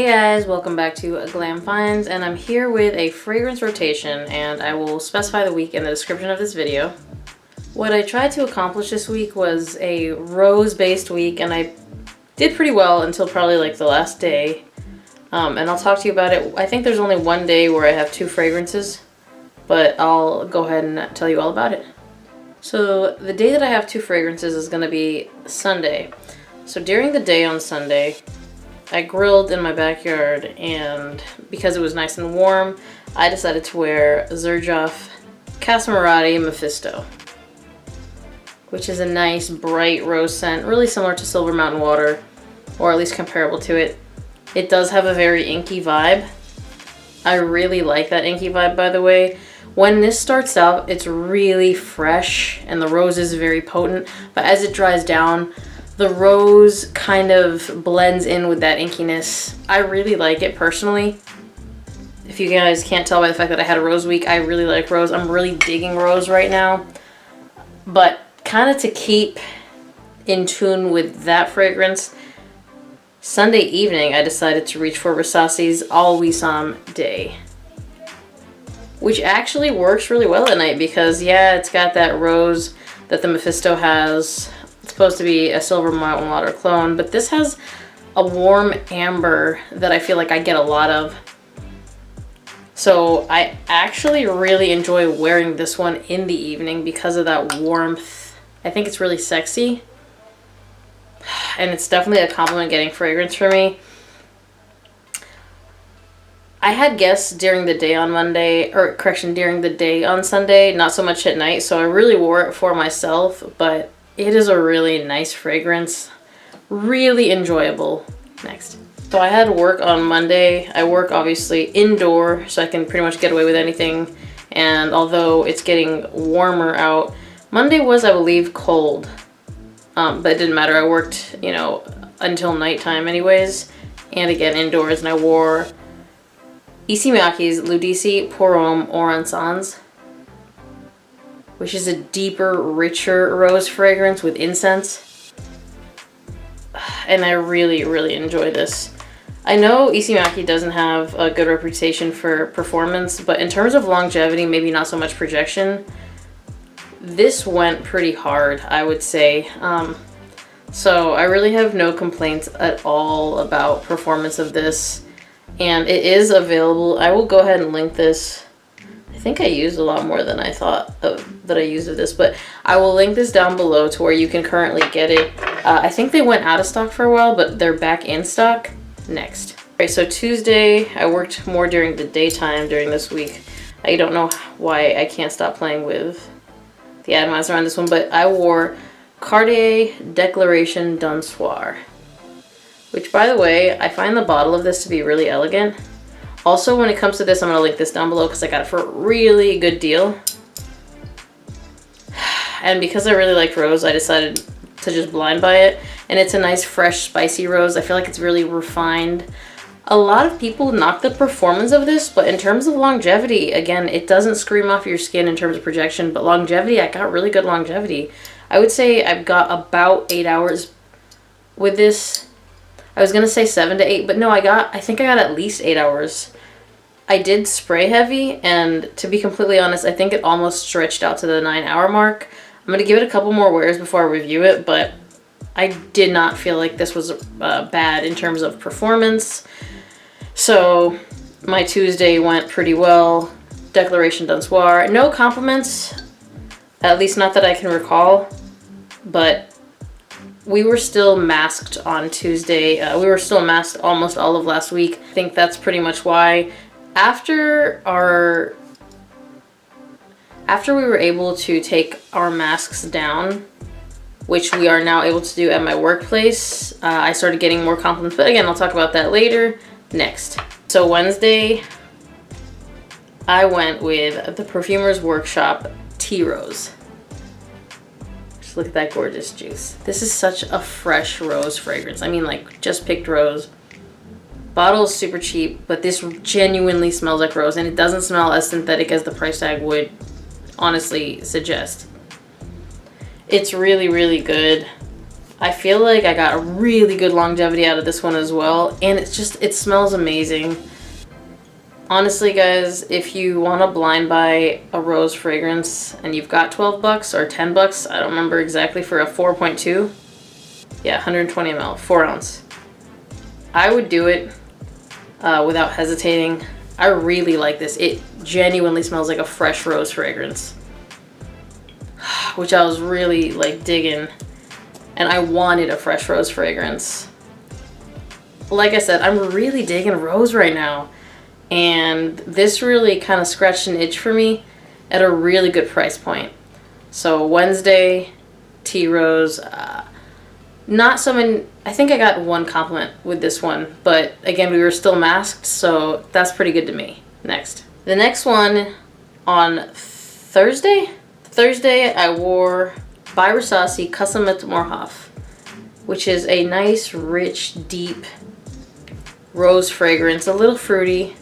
Hey guys, welcome back to Glam Finds, and I'm here with a fragrance rotation, and I will specify the week in the description of this video. What I tried to accomplish this week was a rose-based week, and I did pretty well until probably like the last day. And I'll talk to you about it. I think there's only one day where I have 2 fragrances, but I'll go ahead and tell you all about it. So the day that I have 2 fragrances is going to be Sunday. So during the day on Sunday, I grilled in my backyard, and because it was nice and warm, I decided to wear Xerjoff Casamarati Mephisto, which is a nice bright rose scent, really similar to Silver Mountain Water, or at least comparable to it. It does have a very inky vibe. I really like that inky vibe, by the way. When this starts out, it's really fresh and the rose is very potent, but as it dries down, the rose kind of blends in with that inkiness. I really like it personally. If you guys can't tell by the fact that I had a rose week, I really like rose. I'm really digging rose right now. But kind of to keep in tune with that fragrance, Sunday evening I decided to reach for Versace's All Wissam Day, which actually works really well at night because, yeah, it's got that rose that the Mephisto has. It's supposed to be a Silver Mountain Water clone, but this has a warm amber that I feel like I get a lot of. So I actually really enjoy wearing this one in the evening because of that warmth. I think it's really sexy. And it's definitely a compliment getting fragrance for me. I had guests during the day on Monday, or correction, during the day on Sunday, not so much at night, so I really wore it for myself, but it is a really nice fragrance, really enjoyable. Next. So I had work on Monday. I work obviously indoor, so I can pretty much get away with anything, and although it's getting warmer out, Monday was, I believe, cold. But it didn't matter. I worked, you know, until nighttime anyways, and again indoors, and I wore Issey Miyake's L'Udisi Pour Homme Oran Sans, which is a deeper, richer rose fragrance with incense. And I really, really enjoy this. I know Issey Miyake doesn't have a good reputation for performance, but in terms of longevity, maybe not so much projection, this went pretty hard, I would say. So I really have no complaints at all about performance of this. And it is available. I will go ahead and link this. I think I used a lot more than I thought that I used of this, but I will link this down below to where you can currently get it. I think they went out of stock for a while, but they're back in stock. Next. Alright, so Tuesday, I worked more during the daytime during this week. I don't know why I can't stop playing with the atomizer on this one, but I wore Cartier Declaration d'un Soir, which, by the way, I find the bottle of this to be really elegant. Also, when it comes to this, I'm going to link this down below because I got it for a really good deal. And because I really like rose, I decided to just blind buy it. And it's a nice, fresh, spicy rose. I feel like it's really refined. A lot of people knock the performance of this, but in terms of longevity, again, it doesn't scream off your skin in terms of projection, but longevity, I got really good longevity. I would say I've got about 8 hours with this. I was going to say 7 to 8, but no, I think I got at least 8 hours. I did spray heavy, and to be completely honest, I think it almost stretched out to the 9-hour mark. I'm going to give it a couple more wears before I review it, but I did not feel like this was bad in terms of performance. So my Tuesday went pretty well. Declaration d'un Soir. No compliments, at least not that I can recall, but we were still masked on Tuesday. We were still masked almost all of last week. I think that's pretty much why. After we were able to take our masks down, which we are now able to do at my workplace, I started getting more compliments. But again, I'll talk about that later. Next. So Wednesday, I went with the Perfumer's Workshop Tea Rose. Just look at that gorgeous juice. This is such a fresh rose fragrance. I mean, like, just picked rose. Bottle is super cheap, but this genuinely smells like rose, and it doesn't smell as synthetic as the price tag would honestly suggest. It's really, really good. I feel like I got a really good longevity out of this one as well. And it smells amazing. Honestly, guys, if you want to blind buy a rose fragrance and you've got 12 bucks or 10 bucks, I don't remember exactly, for a 4.2. Yeah, 120 ml, 4 ounce. I would do it without hesitating. I really like this. It genuinely smells like a fresh rose fragrance, which I was really like digging. And I wanted a fresh rose fragrance. Like I said, I'm really digging rose right now. And this really kind of scratched an itch for me at a really good price point. So Wednesday, tea rose. Not so many. I think I got one compliment with this one, but again, we were still masked, so that's pretty good to me. Next. The next one on Thursday I wore by Versace Custom mit Morhoff, which is a nice, rich, deep rose fragrance, a little fruity,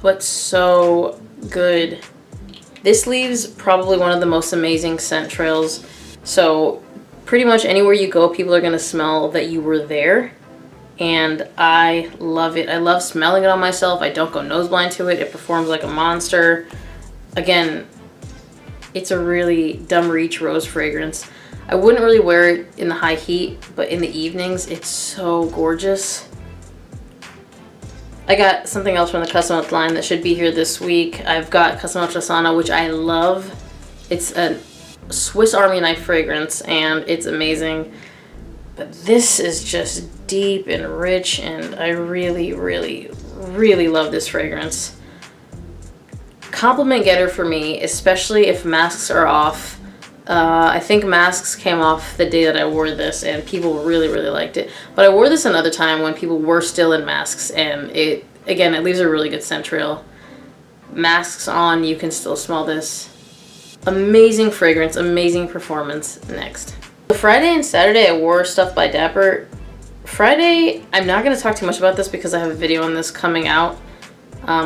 but so good. This leaves probably one of the most amazing scent trails. So pretty much anywhere you go, people are gonna smell that you were there. And I love it. I love smelling it on myself. I don't go nose blind to it. It performs like a monster. Again, it's a really dumb reach rose fragrance. I wouldn't really wear it in the high heat, but in the evenings, it's so gorgeous. I got something else from the Custom Up line that should be here this week. I've got Custom Up Sauna, which I love. It's a Swiss Army knife fragrance, and it's amazing. But this is just deep and rich, and I really, really, really love this fragrance. Compliment getter for me, especially if masks are off. I think masks came off the day that I wore this, and people really, really liked it. But I wore this another time when people were still in masks, and it leaves a really good scent trail. Masks on, you can still smell this. Amazing fragrance, amazing performance. Next. Friday and Saturday, I wore stuff by Dapper. Friday, I'm not going to talk too much about this because I have a video on this coming out,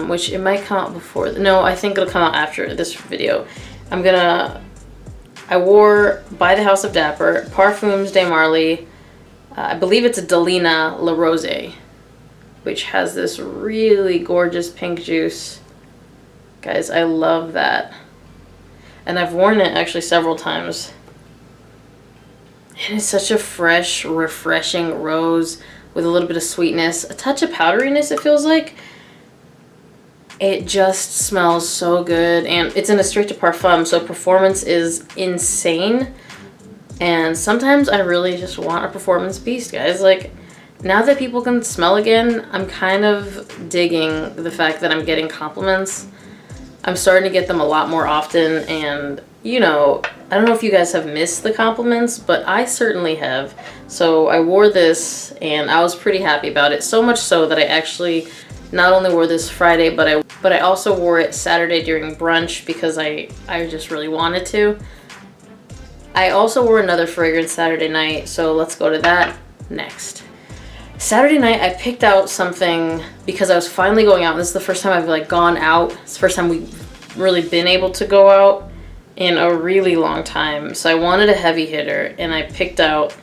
which it might come out before. No, I think it'll come out after this video. I wore By the House of Dapper, Parfums de Marly. I believe it's a Delina La Rose, which has this really gorgeous pink juice. Guys, I love that. And I've worn it actually several times. And it's such a fresh, refreshing rose with a little bit of sweetness, a touch of powderiness, it feels like. It just smells so good, and it's in a Strict de Parfum, so performance is insane. And sometimes I really just want a performance beast, guys. Like, now that people can smell again, I'm kind of digging the fact that I'm getting compliments. I'm starting to get them a lot more often, and you know, I don't know if you guys have missed the compliments, but I certainly have. So I wore this, and I was pretty happy about it. So much so that I actually not only wore this Friday, but I also wore it Saturday during brunch because I just really wanted to. I also wore another fragrance Saturday night, so let's go to that next. Saturday night, I picked out something because I was finally going out. This is the first time I've like gone out. It's the first time we've really been able to go out in a really long time. So I wanted a heavy hitter, and I picked out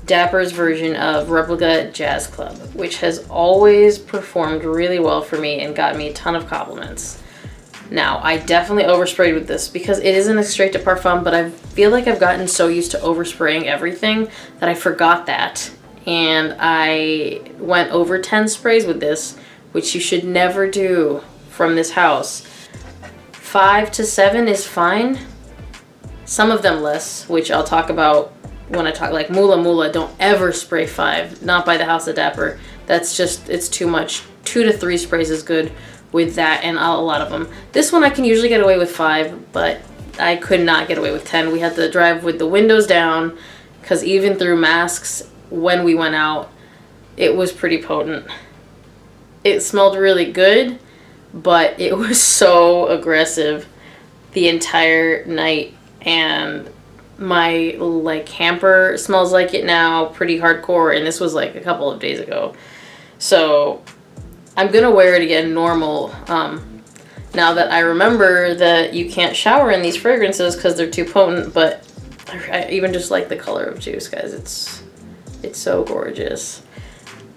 Dapper's version of Replica Jazz Club, which has always performed really well for me and got me a ton of compliments. Now, I definitely oversprayed with this because it isn't a Strict de Parfum, but I feel like I've gotten so used to overspraying everything that I forgot that. And I went over 10 sprays with this, which you should never do from this house. 5 to 7 is fine. Some of them less, which I'll talk about when I talk, like Mula Mula, don't ever spray 5, not by the House of Dapper. That's just, it's too much. 2 to 3 sprays is good with that, and a lot of them. This one I can usually get away with 5, but I could not get away with 10. We had to drive with the windows down, because even through masks, when we went out, it was pretty potent. It smelled really good, but it was so aggressive the entire night, and my like hamper smells like it now pretty hardcore, and this was like a couple of days ago. So I'm gonna wear it again normal now that I remember that you can't shower in these fragrances because they're too potent, but I even just like the color of Juice, guys. It's so gorgeous.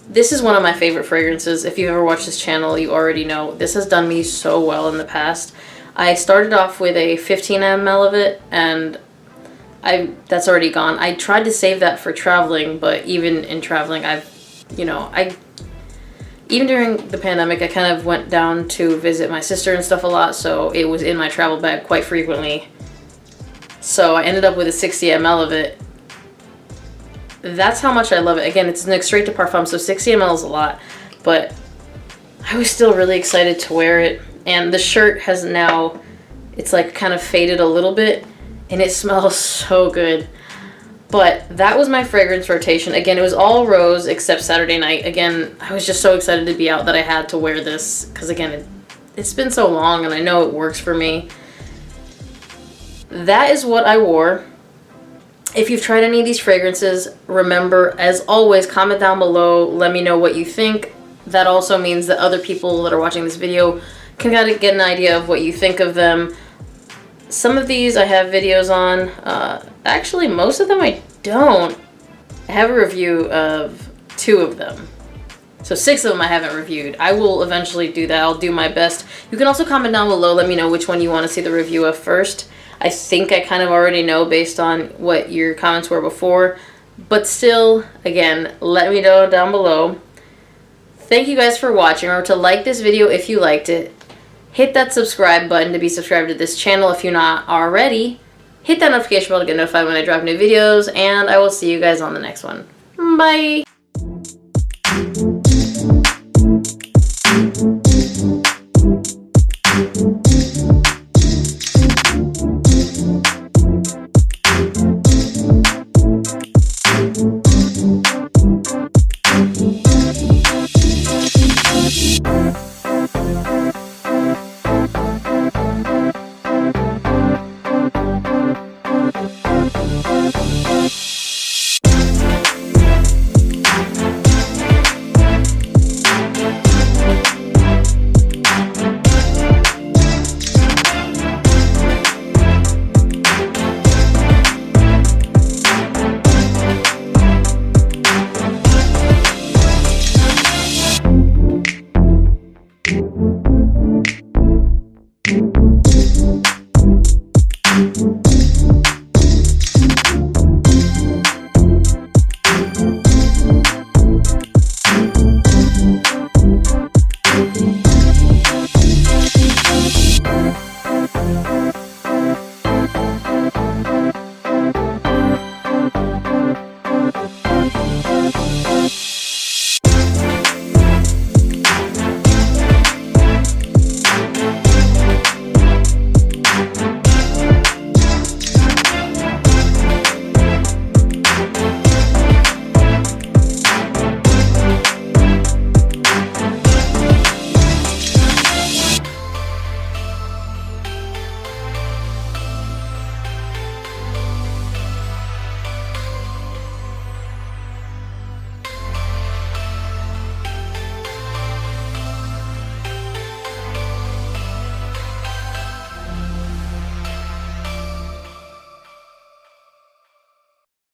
This is one of my favorite fragrances. If you've ever watched this channel, you already know. This has done me so well in the past. I started off with a 15 ml of it, and that's already gone. I tried to save that for traveling, but even in traveling, even during the pandemic, I kind of went down to visit my sister and stuff a lot, so it was in my travel bag quite frequently. So I ended up with a 60 ml of it. That's how much I love it. Again, it's an extrait de parfum, so 60 ml is a lot, but I was still really excited to wear it. And the shirt has now, it's like kind of faded a little bit, and it smells so good. But that was my fragrance rotation. Again, it was all rose except Saturday night. Again, I was just so excited to be out that I had to wear this, because again, it's been so long and I know it works for me. That is what I wore. If you've tried any of these fragrances, remember, as always, comment down below. Let me know what you think. That also means that other people that are watching this video can kind of get an idea of what you think of them. Some of these I have videos on. Actually, most of them I don't. I have a review of 2 of them. So 6 of them I haven't reviewed. I will eventually do that. I'll do my best. You can also comment down below. Let me know which one you want to see the review of first. I think I kind of already know based on what your comments were before. But still, again, let me know down below. Thank you guys for watching. Remember to like this video if you liked it. Hit that subscribe button to be subscribed to this channel if you're not already. Hit that notification bell to get notified when I drop new videos. And I will see you guys on the next one. Bye!